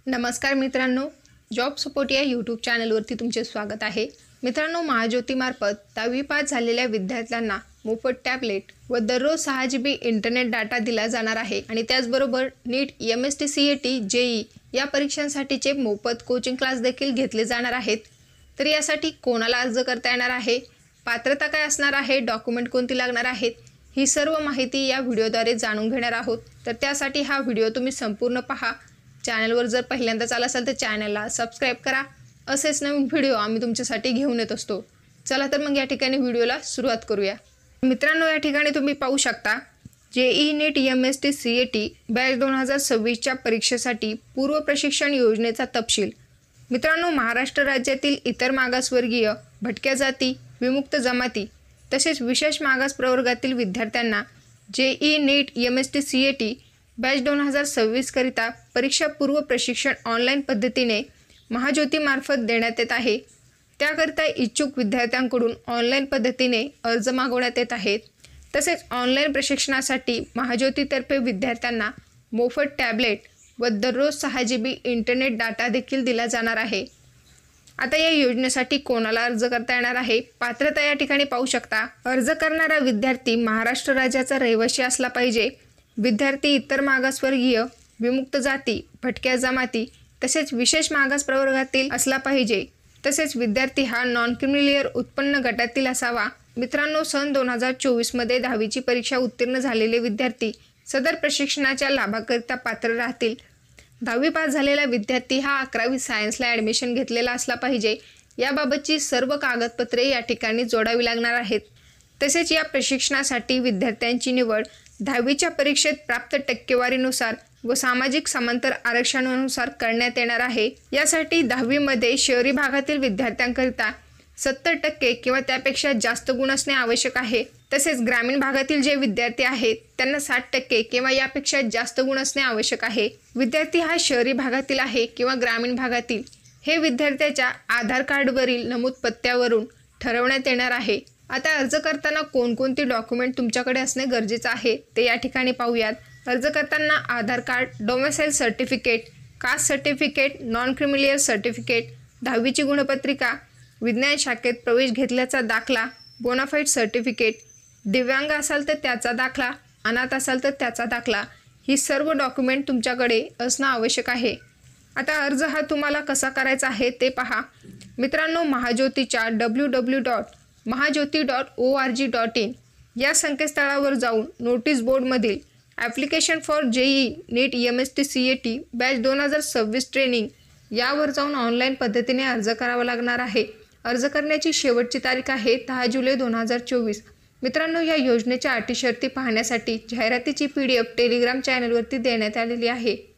नमस्कार मित्रांनो, job support या यूट्यूब चॅनलवरती तुमचे स्वागत आहे। मित्रांनो, महाज्योतीमार्फत 10वी पास झालेल्या विद्यार्थ्यांना मोफत टॅबलेट व दररोज 6 GB इंटरनेट डाटा दिला जाणार आहे आणि त्याचबरोबर नीट, MST, CET, JEE या परीक्षांसाठीचे मोफत कोचिंग क्लास देखील घेतले जाणार आहेत। तर यासाठी कोणाला अर्ज करता येणार आहे, पात्रता काय असणार आहे, डॉक्युमेंट कोणती लागणार आहेत, ही सर्व माहिती या व्हिडिओद्वारे जाणून घेणार आहोत। तर त्यासाठी हा व्हिडिओ तुम्ही संपूर्ण पहा। चॅनलवर जर पहिल्यांदाच आला असाल तर चॅनलला सबस्क्राइब करा। असेच नवीन व्हिडिओ आम्ही तुमच्यासाठी घेऊन येत असतो। चला तर मग या ठिकाणी व्हिडिओला सुरुवात करूया। मित्रांनो, या ठिकाणी तुम्ही पाहू शकता JEE NEET, MST, CET batch 2026 च्या परीक्षेसाठी पूर्व प्रशिक्षण योजनेचा तपशील। मित्रांनो, महाराष्ट्र राज्यातील इतर मागासवर्गीय, भटक्या जाती, विमुक्त जमाती तसेच विशेष मागास प्रवर्गातील विद्यार्थ्यांना JEE NEET, MST, CET batch 2026 करिता परीक्षा पूर्व प्रशिक्षण ऑनलाईन पद्धतीने महाज्योतीमार्फत देण्यात येत आहे। त्याकरिता इच्छुक विद्यार्थ्यांकडून ऑनलाईन पद्धतीने अर्ज मागवण्यात येत आहेत। तसेच ऑनलाईन प्रशिक्षणासाठी महाज्योतीतर्फे विद्यार्थ्यांना मोफत टॅबलेट व दररोज 6 GB इंटरनेट डाटा देखील दिला जाणार आहे। आता या योजनेसाठी कोणाला अर्ज करता येणार आहे, पात्रता या ठिकाणी पाहू शकता। अर्ज करणारा विद्यार्थी महाराष्ट्र राज्याचा रहिवासी असला पाहिजे। विद्यार्थी इतर मागासवर्गीय, विमुक्त जाती, भटक्या जमाती तसेच विशेष मागास प्रवर्गातील असला पाहिजे। तसेच विद्यार्थी हा नॉन क्रिमिलियर उत्पन्न गटातील असावा। मित्रांनो, सन 2024 मध्ये 10वीची परीक्षा उत्तीर्ण झालेले विद्यार्थी सदर प्रशिक्षणाच्या लाभाकरिता पात्र राहतील। 10वी पास झालेला विद्यार्थी हा 11वी सायन्सला ॲडमिशन घेतलेला असला पाहिजे। याबाबतची सर्व कागदपत्रे या ठिकाणी जोडावी लागणार आहेत। तसेच या प्रशिक्षणासाठी विद्यार्थ्यांची निवड 10वीच्या परीक्षेत प्राप्त टक्केवारीनुसार व सामाजिक समांतर आरक्षणानुसार करण्यात येणार आहे। यासाठी 10वी मध्ये शहरी भागातील विद्यार्थ्यांकरिता 70% किंवा त्यापेक्षा जास्त गुण असणे आवश्यक आहे। तसेच ग्रामीण भागातील जे विद्यार्थी आहेत त्यांना 60% किंवा यापेक्षा जास्त गुण असणे आवश्यक आहे। विद्यार्थी हा शहरी भागातील आहे किंवा ग्रामीण भागातील हे विद्यार्थ्याच्या आधार कार्डवरील नमूद पत्त्यावरून ठरवण्यात येणार आहे। आता अर्ज करताना कोणकोणती डॉक्युमेंट तुमच्याकडे असणे गरजेचे आहे ते या ठिकाणी पाहूयात। अर्ज करताना Aadhaar card, domicile certificate, caste certificate, non creamy layer certificate, 10वीची गुणपत्रिका, विज्ञान शाखेत प्रवेश घेतल्याचा दाखला, बोनाफाईड सर्टिफिकेट, दिव्यांग असाल तर त्याचा दाखला, अनाथ असाल तर त्याचा दाखला, ही सर्व डॉक्युमेंट तुमच्याकडे असणं आवश्यक आहे। आता अर्ज हा तुम्हाला कसा करायचा आहे ते पहा। मित्रांनो, महाज्योतीच्या www.mahajyoti.org.in या संकेतस्थळावर जाऊन नोटीस बोर्डमधील application for JEE NEET, MST, CET batch 2026 training यावर जाऊन ऑनलाईन पद्धतीने अर्ज करावा लागणार आहे। अर्ज करण्याची शेवटची तारीख आहे 10 जुलै 2024। मित्रांनो, या योजनेच्या अटी शर्ती पाहण्यासाठी जाहिरातीची PDF टेलिग्राम चॅनलवरती देण्यात आलेली आहे।